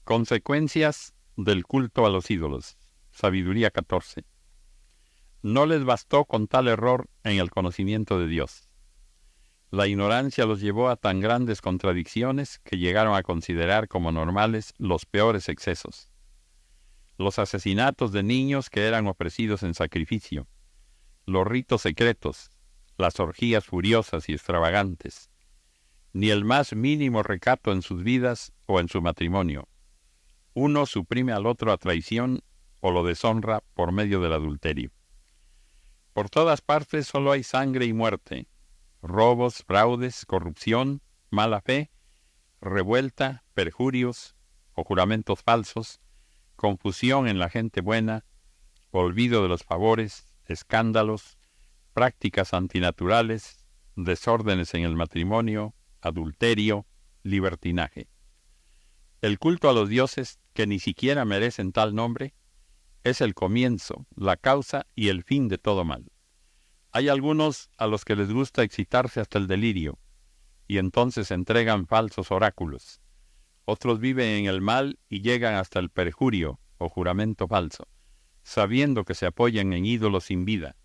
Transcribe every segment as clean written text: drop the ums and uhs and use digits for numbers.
Consecuencias del culto a los ídolos. Sabiduría 14. No les bastó con tal error en el conocimiento de Dios. La ignorancia los llevó a tan grandes contradicciones que llegaron a considerar como normales los peores excesos. Los asesinatos de niños que eran ofrecidos en sacrificio, los ritos secretos, las orgías furiosas y extravagantes, ni el más mínimo recato en sus vidas o en su matrimonio. Uno suprime al otro a traición o lo deshonra por medio del adulterio. Por todas partes solo hay sangre y muerte, robos, fraudes, corrupción, mala fe, revuelta, perjurios o juramentos falsos, confusión en la gente buena, olvido de los favores, escándalos, prácticas antinaturales, desórdenes en el matrimonio, adulterio, libertinaje. El culto a los dioses, que ni siquiera merecen tal nombre, es el comienzo, la causa y el fin de todo mal. Hay algunos a los que les gusta excitarse hasta el delirio, y entonces entregan falsos oráculos. Otros viven en el mal y llegan hasta el perjurio o juramento falso, sabiendo que se apoyan en ídolos sin vida.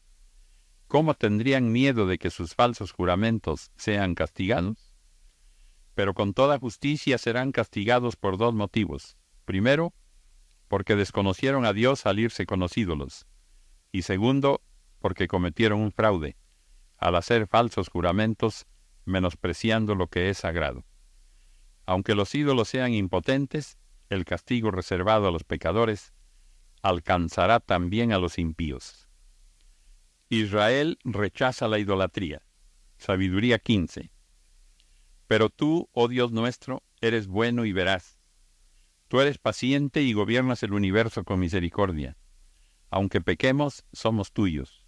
¿Cómo tendrían miedo de que sus falsos juramentos sean castigados? Pero con toda justicia serán castigados por dos motivos. Primero, porque desconocieron a Dios al irse con los ídolos. Y segundo, porque cometieron un fraude, al hacer falsos juramentos, menospreciando lo que es sagrado. Aunque los ídolos sean impotentes, el castigo reservado a los pecadores alcanzará también a los impíos. Israel rechaza la idolatría. Sabiduría 15. Pero tú, oh Dios nuestro, eres bueno y veraz. Tú eres paciente y gobiernas el universo con misericordia. Aunque pequemos, somos tuyos,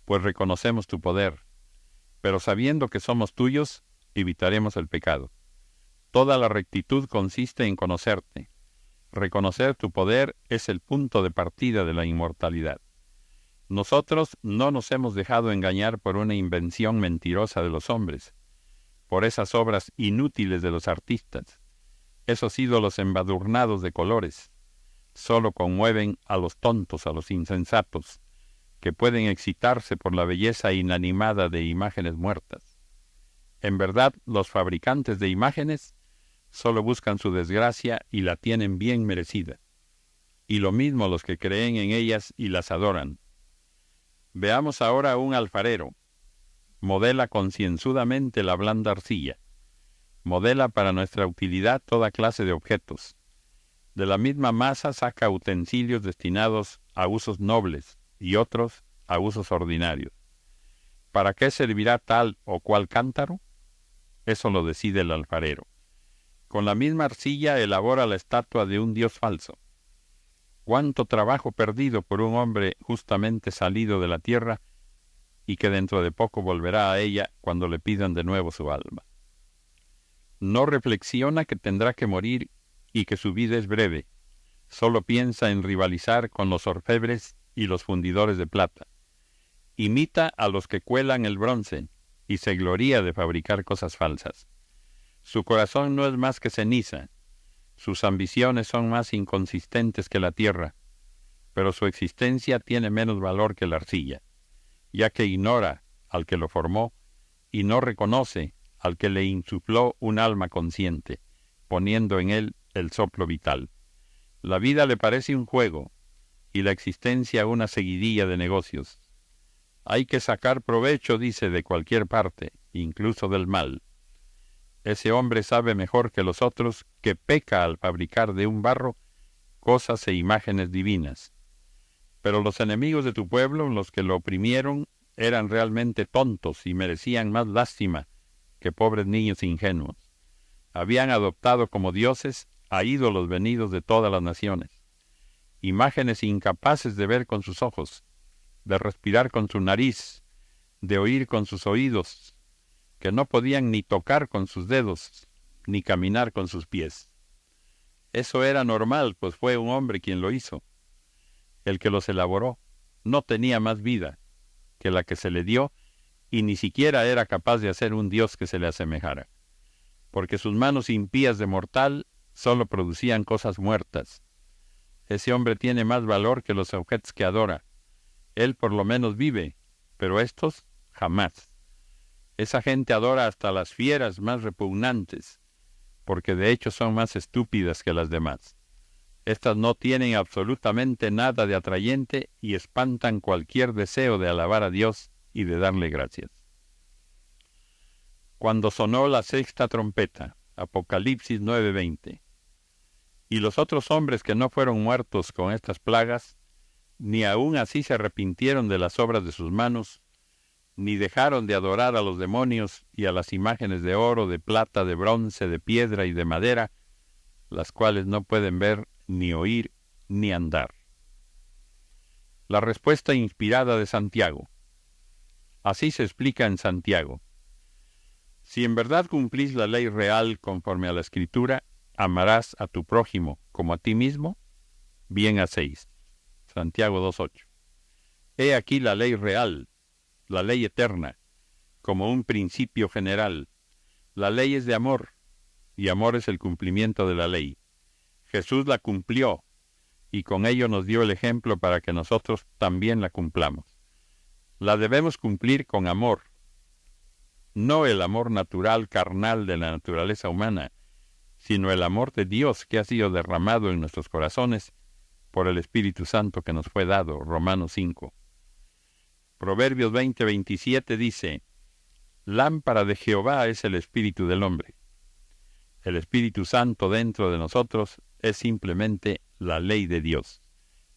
pues reconocemos tu poder. Pero sabiendo que somos tuyos, evitaremos el pecado. Toda la rectitud consiste en conocerte. Reconocer tu poder es el punto de partida de la inmortalidad. Nosotros no nos hemos dejado engañar por una invención mentirosa de los hombres, por esas obras inútiles de los artistas, esos ídolos embadurnados de colores. Solo conmueven a los tontos, a los insensatos, que pueden excitarse por la belleza inanimada de imágenes muertas. En verdad, los fabricantes de imágenes solo buscan su desgracia y la tienen bien merecida. Y lo mismo los que creen en ellas y las adoran. Veamos ahora a un alfarero. Modela concienzudamente la blanda arcilla. Modela para nuestra utilidad toda clase de objetos. De la misma masa saca utensilios destinados a usos nobles y otros a usos ordinarios. ¿Para qué servirá tal o cual cántaro? Eso lo decide el alfarero. Con la misma arcilla elabora la estatua de un dios falso. Cuánto trabajo perdido por un hombre justamente salido de la tierra y que dentro de poco volverá a ella cuando le pidan de nuevo su alma. No reflexiona que tendrá que morir y que su vida es breve. Solo piensa en rivalizar con los orfebres y los fundidores de plata. Imita a los que cuelan el bronce y se gloría de fabricar cosas falsas. Su corazón no es más que ceniza. Sus ambiciones son más inconsistentes que la tierra, pero su existencia tiene menos valor que la arcilla, ya que ignora al que lo formó y no reconoce al que le insufló un alma consciente, poniendo en él el soplo vital. La vida le parece un juego y la existencia una seguidilla de negocios. Hay que sacar provecho, dice, de cualquier parte, incluso del mal. Ese hombre sabe mejor que los otros que peca al fabricar de un barro cosas e imágenes divinas. Pero los enemigos de tu pueblo, los que lo oprimieron, eran realmente tontos y merecían más lástima que pobres niños ingenuos. Habían adoptado como dioses a ídolos venidos de todas las naciones, imágenes incapaces de ver con sus ojos, de respirar con su nariz, de oír con sus oídos, que no podían ni tocar con sus dedos, ni caminar con sus pies. Eso era normal, pues fue un hombre quien lo hizo. El que los elaboró no tenía más vida que la que se le dio y ni siquiera era capaz de hacer un dios que se le asemejara, porque sus manos impías de mortal solo producían cosas muertas. Ese hombre tiene más valor que los objetos que adora. Él por lo menos vive, pero estos jamás. Esa gente adora hasta las fieras más repugnantes, porque de hecho son más estúpidas que las demás. Estas no tienen absolutamente nada de atrayente y espantan cualquier deseo de alabar a Dios y de darle gracias. Cuando sonó la sexta trompeta, Apocalipsis 9:20, y los otros hombres que no fueron muertos con estas plagas, ni aun así se arrepintieron de las obras de sus manos, ni dejaron de adorar a los demonios y a las imágenes de oro, de plata, de bronce, de piedra y de madera, las cuales no pueden ver, ni oír, ni andar. La respuesta inspirada de Santiago. Así se explica en Santiago. Si en verdad cumplís la ley real conforme a la Escritura, amarás a tu prójimo como a ti mismo, bien hacéis. Santiago 2:8. He aquí la ley real, la ley eterna, como un principio general. La ley es de amor, y amor es el cumplimiento de la ley. Jesús la cumplió, y con ello nos dio el ejemplo para que nosotros también la cumplamos. La debemos cumplir con amor, no el amor natural, carnal de la naturaleza humana, sino el amor de Dios que ha sido derramado en nuestros corazones por el Espíritu Santo que nos fue dado. Romanos 5. Proverbios 20:27 dice: lámpara de Jehová es el espíritu del hombre. El Espíritu Santo dentro de nosotros es simplemente la ley de Dios,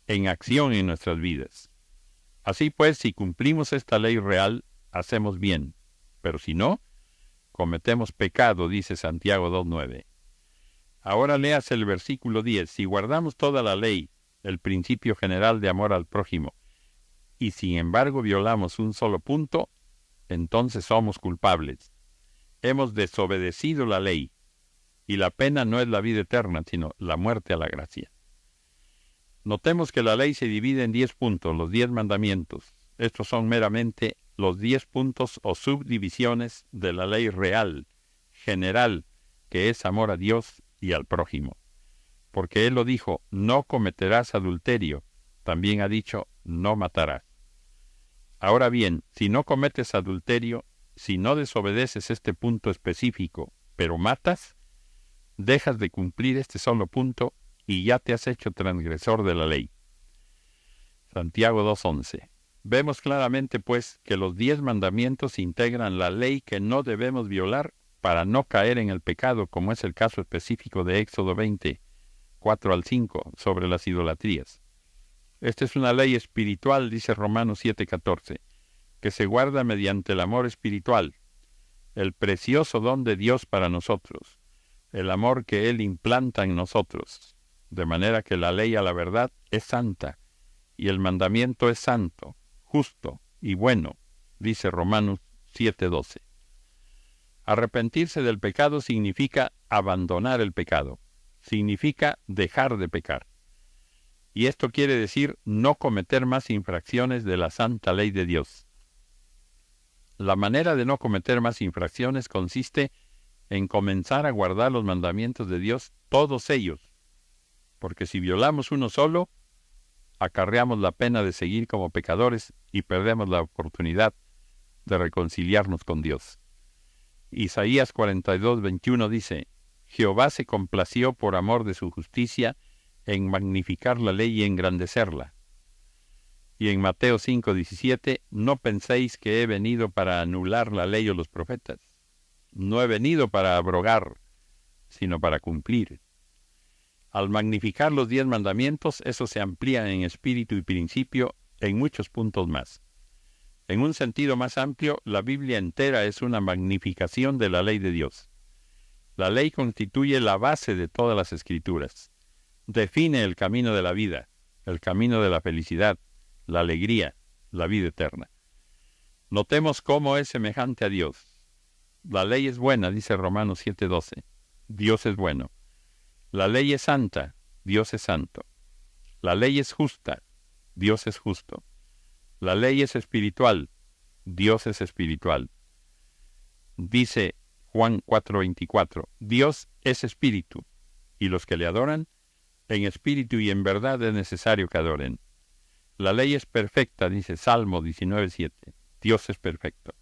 en acción en nuestras vidas. Así pues, si cumplimos esta ley real, hacemos bien, pero si no, cometemos pecado, dice Santiago 2:9. Ahora leas el versículo 10. Si guardamos toda la ley, el principio general de amor al prójimo, y sin embargo violamos un solo punto, entonces somos culpables. Hemos desobedecido la ley, y la pena no es la vida eterna, sino la muerte a la gracia. Notemos que la ley se divide en 10 puntos, los 10 mandamientos. Estos son meramente los 10 puntos o subdivisiones de la ley real, general, que es amor a Dios y al prójimo. Porque Él lo dijo: no cometerás adulterio. También ha dicho: no matarás. Ahora bien, si no cometes adulterio, si no desobedeces este punto específico, pero matas, dejas de cumplir este solo punto y ya te has hecho transgresor de la ley. Santiago 2:11. Vemos claramente, pues, que los 10 mandamientos integran la ley que no debemos violar para no caer en el pecado, como es el caso específico de Éxodo 20, 4-5, sobre las idolatrías. Esta es una ley espiritual, dice Romanos 7:14, que se guarda mediante el amor espiritual, el precioso don de Dios para nosotros, el amor que Él implanta en nosotros, de manera que la ley a la verdad es santa, y el mandamiento es santo, justo y bueno, dice Romanos 7:12. Arrepentirse del pecado significa abandonar el pecado, significa dejar de pecar. Y esto quiere decir no cometer más infracciones de la santa ley de Dios. La manera de no cometer más infracciones consiste en comenzar a guardar los mandamientos de Dios, todos ellos, porque si violamos uno solo, acarreamos la pena de seguir como pecadores y perdemos la oportunidad de reconciliarnos con Dios. Isaías 42:21 dice: Jehová se complació por amor de su justicia en magnificar la ley y engrandecerla. Y en Mateo 5:17, no penséis que he venido para anular la ley o los profetas. No he venido para abrogar, sino para cumplir. Al magnificar los 10 mandamientos, eso se amplía en espíritu y principio en muchos puntos más. En un sentido más amplio, la Biblia entera es una magnificación de la ley de Dios. La ley constituye la base de todas las Escrituras. Define el camino de la vida, el camino de la felicidad, la alegría, la vida eterna. Notemos cómo es semejante a Dios. La ley es buena, dice Romanos 7:12. Dios es bueno. La ley es santa, Dios es santo. La ley es justa, Dios es justo. La ley es espiritual, Dios es espiritual. Dice Juan 4:24, Dios es espíritu, y los que le adoran, en espíritu y en verdad es necesario que adoren. La ley es perfecta, dice Salmo 19:7. Dios es perfecto.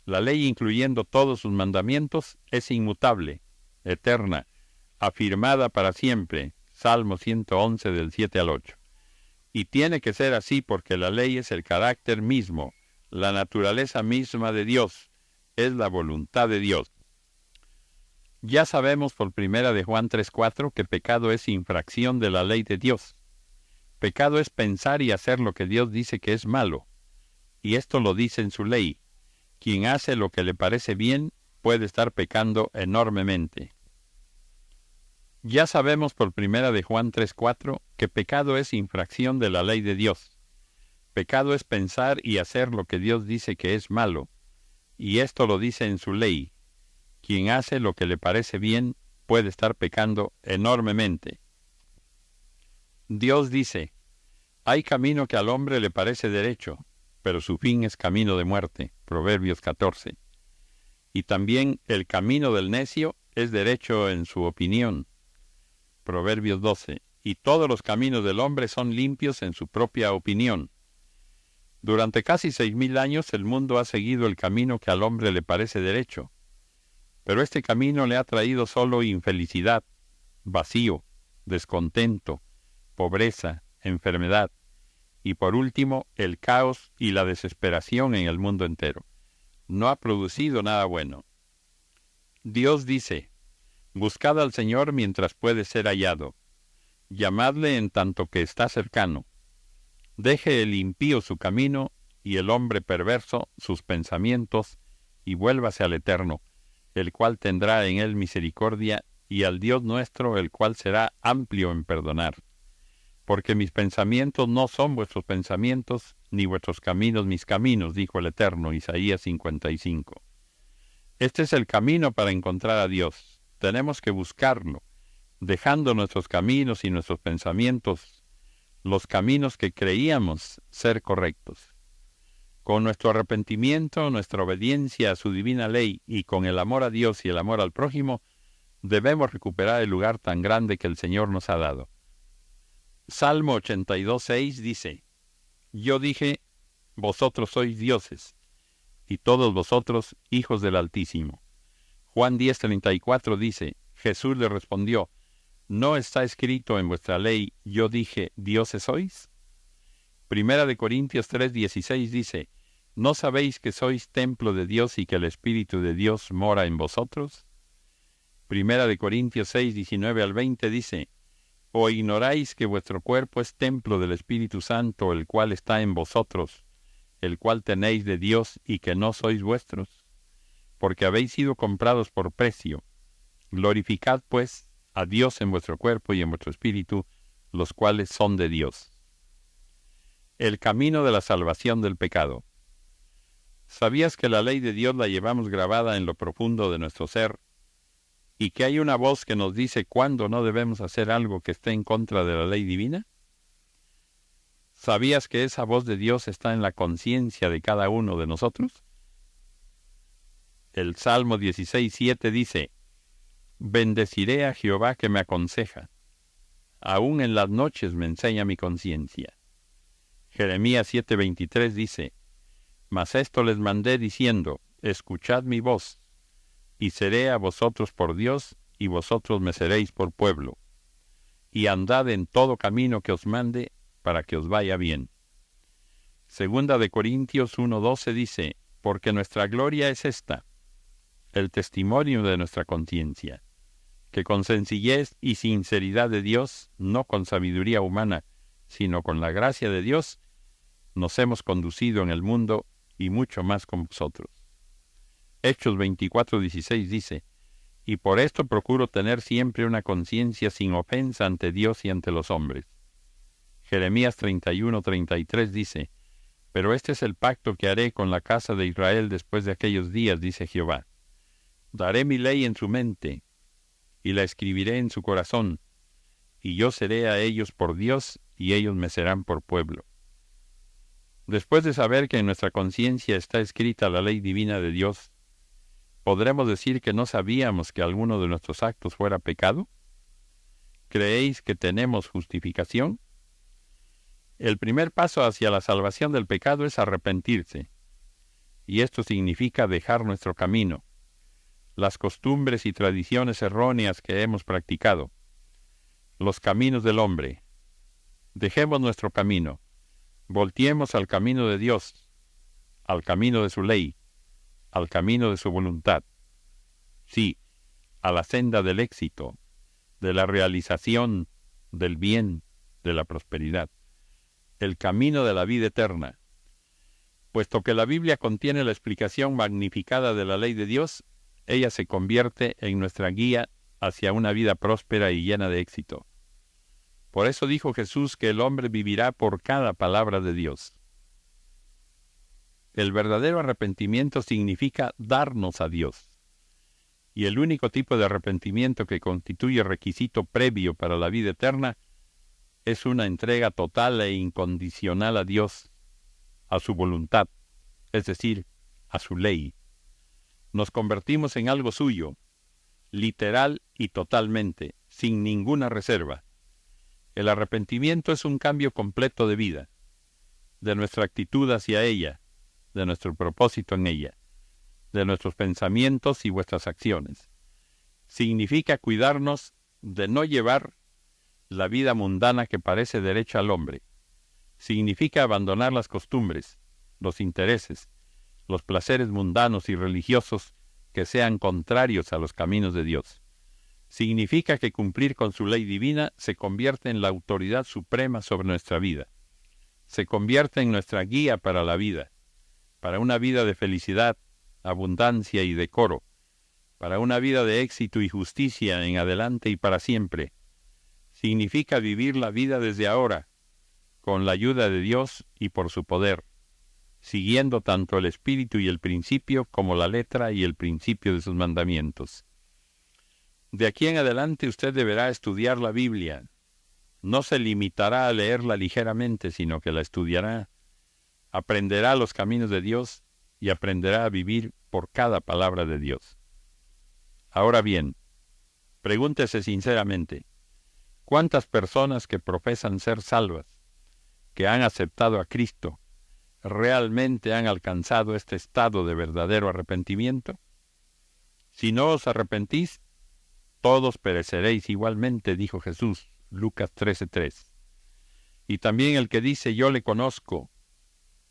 La ley, incluyendo todos sus mandamientos, es inmutable, eterna, afirmada para siempre. Salmo 111 del 7 al 8. Y tiene que ser así porque la ley es el carácter mismo, la naturaleza misma de Dios, es la voluntad de Dios. Ya sabemos por primera de Juan 3:4 que pecado es infracción de la ley de Dios. Pecado es pensar y hacer lo que Dios dice que es malo, y esto lo dice en su ley. Quien hace lo que le parece bien puede estar pecando enormemente. Ya sabemos por primera de Juan 3:4 que pecado es infracción de la ley de Dios. Pecado es pensar y hacer lo que Dios dice que es malo, y esto lo dice en su ley. Quien hace lo que le parece bien puede estar pecando enormemente. Dios dice, hay camino que al hombre le parece derecho, pero su fin es camino de muerte. Proverbios 14. Y también el camino del necio es derecho en su opinión. Proverbios 12. Y todos los caminos del hombre son limpios en su propia opinión. Durante casi 6,000 años el mundo ha seguido el camino que al hombre le parece derecho, pero este camino le ha traído solo infelicidad, vacío, descontento, pobreza, enfermedad, y por último, el caos y la desesperación en el mundo entero. No ha producido nada bueno. Dios dice, buscad al Señor mientras puede ser hallado. Llamadle en tanto que está cercano. Deje el impío su camino y el hombre perverso sus pensamientos, y vuélvase al Eterno, el cual tendrá en él misericordia, y al Dios nuestro, el cual será amplio en perdonar. Porque mis pensamientos no son vuestros pensamientos, ni vuestros caminos mis caminos, dijo el Eterno. Isaías 55. Este es el camino para encontrar a Dios. Tenemos que buscarlo, dejando nuestros caminos y nuestros pensamientos, los caminos que creíamos ser correctos. Con nuestro arrepentimiento, nuestra obediencia a su divina ley y con el amor a Dios y el amor al prójimo, debemos recuperar el lugar tan grande que el Señor nos ha dado. Salmo 82:6 dice, yo dije, vosotros sois dioses, y todos vosotros hijos del Altísimo. Juan 10:34 dice, Jesús le respondió, ¿no está escrito en vuestra ley, yo dije, dioses sois? Primera de Corintios 3:16 dice, ¿no sabéis que sois templo de Dios y que el Espíritu de Dios mora en vosotros? Primera de Corintios 6:19 al 20 dice, ¿o ignoráis que vuestro cuerpo es templo del Espíritu Santo, el cual está en vosotros, el cual tenéis de Dios y que no sois vuestros? Porque habéis sido comprados por precio. Glorificad, pues, a Dios en vuestro cuerpo y en vuestro espíritu, los cuales son de Dios. El camino de la salvación del pecado. ¿Sabías que la ley de Dios la llevamos grabada en lo profundo de nuestro ser, y que hay una voz que nos dice cuándo no debemos hacer algo que esté en contra de la ley divina? ¿Sabías que esa voz de Dios está en la conciencia de cada uno de nosotros? El Salmo 16:7 dice, bendeciré a Jehová que me aconseja. Aún en las noches me enseña mi conciencia. Jeremías 7:23 dice, mas esto les mandé diciendo, escuchad mi voz, y seré a vosotros por Dios, y vosotros me seréis por pueblo. Y andad en todo camino que os mande, para que os vaya bien. Segunda de Corintios 1:12 dice, porque nuestra gloria es esta, el testimonio de nuestra conciencia, que con sencillez y sinceridad de Dios, no con sabiduría humana, sino con la gracia de Dios, nos hemos conducido en el mundo y mucho más con vosotros. Hechos 24:16 dice, y por esto procuro tener siempre una conciencia sin ofensa ante Dios y ante los hombres. Jeremías 31:33 dice, pero este es el pacto que haré con la casa de Israel después de aquellos días, dice Jehová. Daré mi ley en su mente, y la escribiré en su corazón, y yo seré a ellos por Dios, y ellos me serán por pueblo. Después de saber que en nuestra conciencia está escrita la ley divina de Dios, ¿podremos decir que no sabíamos que alguno de nuestros actos fuera pecado? ¿creéis que tenemos justificación? El primer paso hacia la salvación del pecado es arrepentirse, y esto significa dejar nuestro camino, las costumbres y tradiciones erróneas que hemos practicado, los caminos del hombre. Dejemos nuestro camino, volteemos al camino de Dios, al camino de su ley, al camino de su voluntad. Sí, a la senda del éxito, de la realización, del bien, de la prosperidad, el camino de la vida eterna. Puesto que la Biblia contiene la explicación magnificada de la ley de Dios, ella se convierte en nuestra guía hacia una vida próspera y llena de éxito. Por eso dijo Jesús que el hombre vivirá por cada palabra de Dios. El verdadero arrepentimiento significa darnos a Dios. Y el único tipo de arrepentimiento que constituye requisito previo para la vida eterna es una entrega total e incondicional a Dios, a su voluntad, es decir, a su ley. Nos convertimos en algo suyo, literal y totalmente, sin ninguna reserva. El arrepentimiento es un cambio completo de vida, de nuestra actitud hacia ella, de nuestro propósito en ella, de nuestros pensamientos y vuestras acciones. Significa cuidarnos de no llevar la vida mundana que parece derecha al hombre. Significa abandonar las costumbres, los intereses, los placeres mundanos y religiosos que sean contrarios a los caminos de Dios. Significa que cumplir con su ley divina se convierte en la autoridad suprema sobre nuestra vida. Se convierte en nuestra guía para la vida, para una vida de felicidad, abundancia y decoro, para una vida de éxito y justicia en adelante y para siempre. Significa vivir la vida desde ahora, con la ayuda de Dios y por su poder, siguiendo tanto el espíritu y el principio como la letra y el principio de sus mandamientos. De aquí en adelante usted deberá estudiar la Biblia. No se limitará a leerla ligeramente, sino que la estudiará, aprenderá los caminos de Dios y aprenderá a vivir por cada palabra de Dios. Ahora bien, pregúntese sinceramente, ¿cuántas personas que profesan ser salvas, que han aceptado a Cristo, realmente han alcanzado este estado de verdadero arrepentimiento? Si no os arrepentís, todos pereceréis igualmente, dijo Jesús, Lucas 13:3. Y también el que dice yo le conozco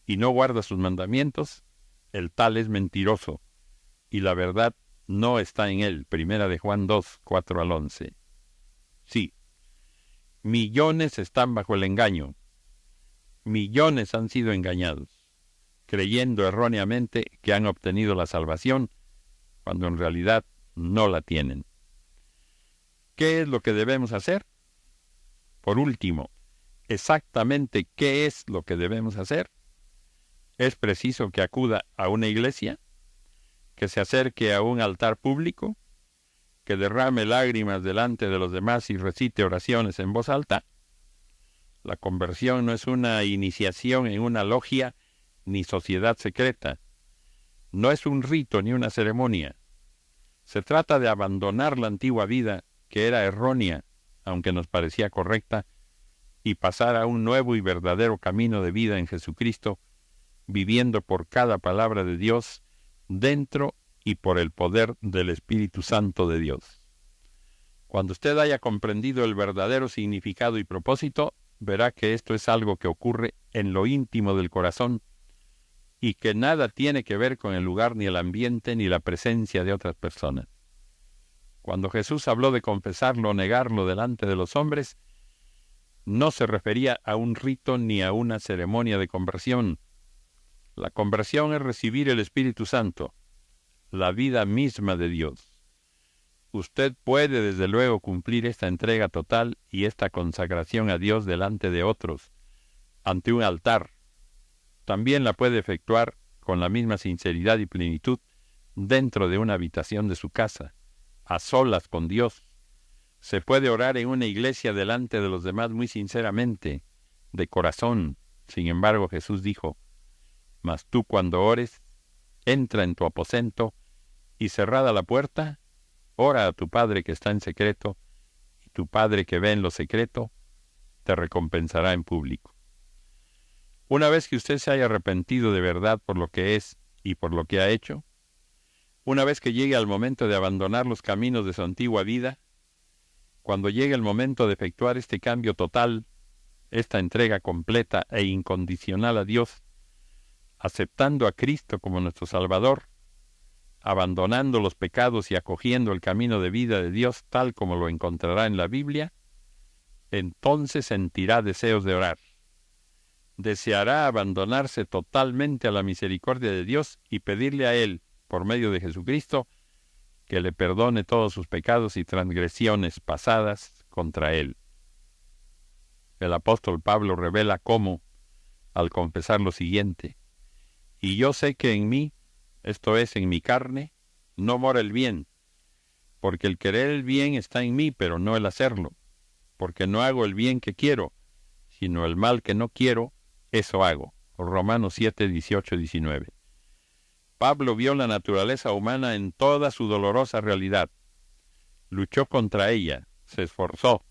y no guarda sus mandamientos, el tal es mentiroso, y la verdad no está en él. Primera de Juan 2:4-11. Sí, millones están bajo el engaño. Millones han sido engañados, creyendo erróneamente que han obtenido la salvación, cuando en realidad no la tienen. ¿Qué es lo que debemos hacer? Por último, exactamente qué es lo que debemos hacer. ¿Es preciso que acuda a una iglesia? ¿Que se acerque a un altar público? ¿Que derrame lágrimas delante de los demás y recite oraciones en voz alta? La conversión no es una iniciación en una logia ni sociedad secreta. No es un rito ni una ceremonia. Se trata de abandonar la antigua vida que era errónea, aunque nos parecía correcta, y pasar a un nuevo y verdadero camino de vida en Jesucristo, viviendo por cada palabra de Dios, dentro y por el poder del Espíritu Santo de Dios. Cuando usted haya comprendido el verdadero significado y propósito, verá que esto es algo que ocurre en lo íntimo del corazón y que nada tiene que ver con el lugar, ni el ambiente, ni la presencia de otras personas. Cuando Jesús habló de confesarlo o negarlo delante de los hombres, no se refería a un rito ni a una ceremonia de conversión. La conversión es recibir el Espíritu Santo, la vida misma de Dios. Usted puede desde luego cumplir esta entrega total y esta consagración a Dios delante de otros, ante un altar. También la puede efectuar con la misma sinceridad y plenitud dentro de una habitación de su casa, a solas con Dios. Se puede orar en una iglesia delante de los demás muy sinceramente, de corazón. Sin embargo, Jesús dijo, mas tú cuando ores, entra en tu aposento y cerrada la puerta, ora a tu Padre que está en secreto, y tu Padre que ve en lo secreto, te recompensará en público. Una vez que usted se haya arrepentido de verdad por lo que es y por lo que ha hecho, una vez que llegue al momento de abandonar los caminos de su antigua vida, cuando llegue el momento de efectuar este cambio total, esta entrega completa e incondicional a Dios, aceptando a Cristo como nuestro Salvador, abandonando los pecados y acogiendo el camino de vida de Dios tal como lo encontrará en la Biblia, entonces sentirá deseos de orar. Deseará abandonarse totalmente a la misericordia de Dios y pedirle a Él, por medio de Jesucristo, que le perdone todos sus pecados y transgresiones pasadas contra Él. El apóstol Pablo revela cómo, al confesar lo siguiente: y yo sé que en mí, esto es, en mi carne, no mora el bien, porque el querer el bien está en mí, pero no el hacerlo, porque no hago el bien que quiero, sino el mal que no quiero, eso hago. Romanos 7, 18, 19. Pablo vio la naturaleza humana en toda su dolorosa realidad. Luchó contra ella, se esforzó,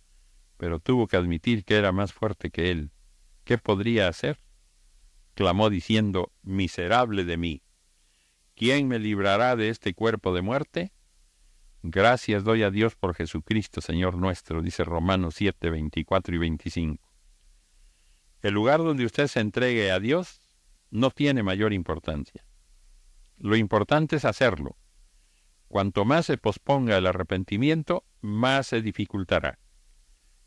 pero tuvo que admitir que era más fuerte que él. ¿Qué podría hacer? Clamó diciendo: miserable de mí, ¿quién me librará de este cuerpo de muerte? Gracias doy a Dios por Jesucristo, Señor nuestro, dice Romanos 7, 24 y 25. El lugar donde usted se entregue a Dios no tiene mayor importancia. Lo importante es hacerlo. Cuanto más se posponga el arrepentimiento, más se dificultará.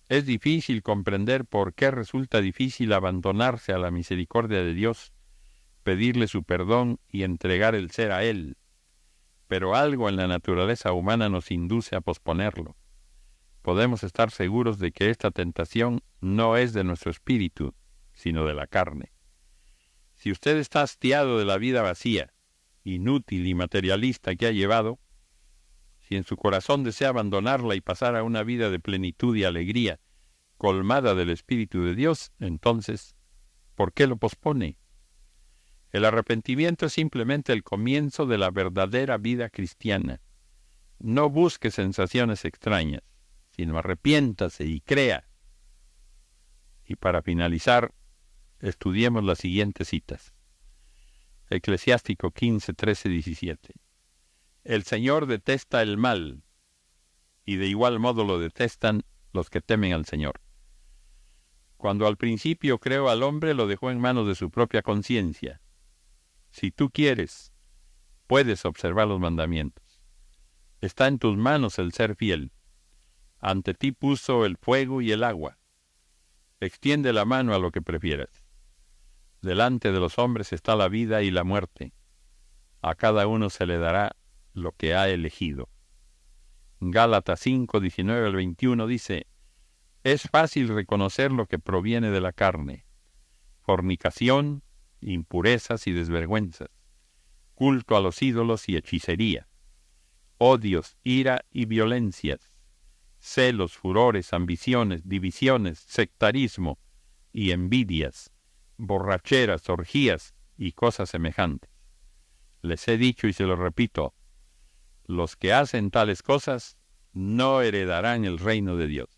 Es difícil comprender por qué resulta difícil abandonarse a la misericordia de Dios, pedirle su perdón y entregar el ser a Él. Pero algo en la naturaleza humana nos induce a posponerlo. Podemos estar seguros de que esta tentación no es de nuestro espíritu, sino de la carne. Si usted está hastiado de la vida vacía, inútil y materialista que ha llevado, si en su corazón desea abandonarla y pasar a una vida de plenitud y alegría, colmada del Espíritu de Dios, entonces, ¿por qué lo pospone? El arrepentimiento es simplemente el comienzo de la verdadera vida cristiana. No busque sensaciones extrañas, sino arrepiéntase y crea. Y para finalizar, estudiemos las siguientes citas. Eclesiástico 15, 13, 17. El Señor detesta el mal, y de igual modo lo detestan los que temen al Señor. Cuando al principio creó al hombre, lo dejó en manos de su propia conciencia. Si tú quieres, puedes observar los mandamientos. Está en tus manos el ser fiel. Ante ti puso el fuego y el agua. Extiende la mano a lo que prefieras. Delante de los hombres está la vida y la muerte. A cada uno se le dará lo que ha elegido. Gálatas 5, 19 al 21 dice: es fácil reconocer lo que proviene de la carne: fornicación, impurezas y desvergüenzas, culto a los ídolos y hechicería, odios, ira y violencias, celos, furores, ambiciones, divisiones, sectarismo y envidias, borracheras, orgías y cosas semejantes. Les he dicho y se lo repito: los que hacen tales cosas no heredarán el reino de Dios.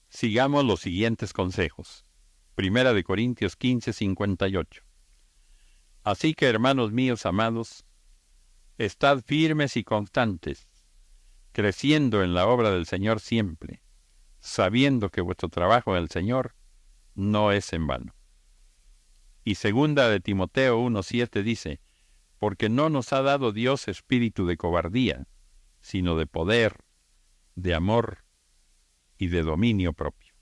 Sigamos los siguientes consejos. Primera de Corintios 15, 58. Así que, hermanos míos amados, estad firmes y constantes, creciendo en la obra del Señor siempre, sabiendo que vuestro trabajo en el Señor no es en vano. Y segunda de Timoteo 1:7 dice: porque no nos ha dado Dios espíritu de cobardía, sino de poder, de amor y de dominio propio.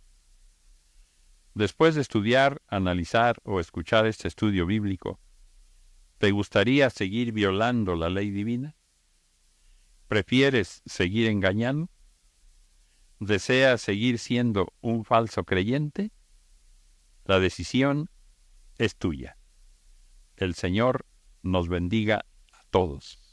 Después de estudiar, analizar o escuchar este estudio bíblico, ¿te gustaría seguir violando la ley divina? ¿Prefieres seguir engañando? ¿Deseas seguir siendo un falso creyente? La decisión es tuya. El Señor nos bendiga a todos.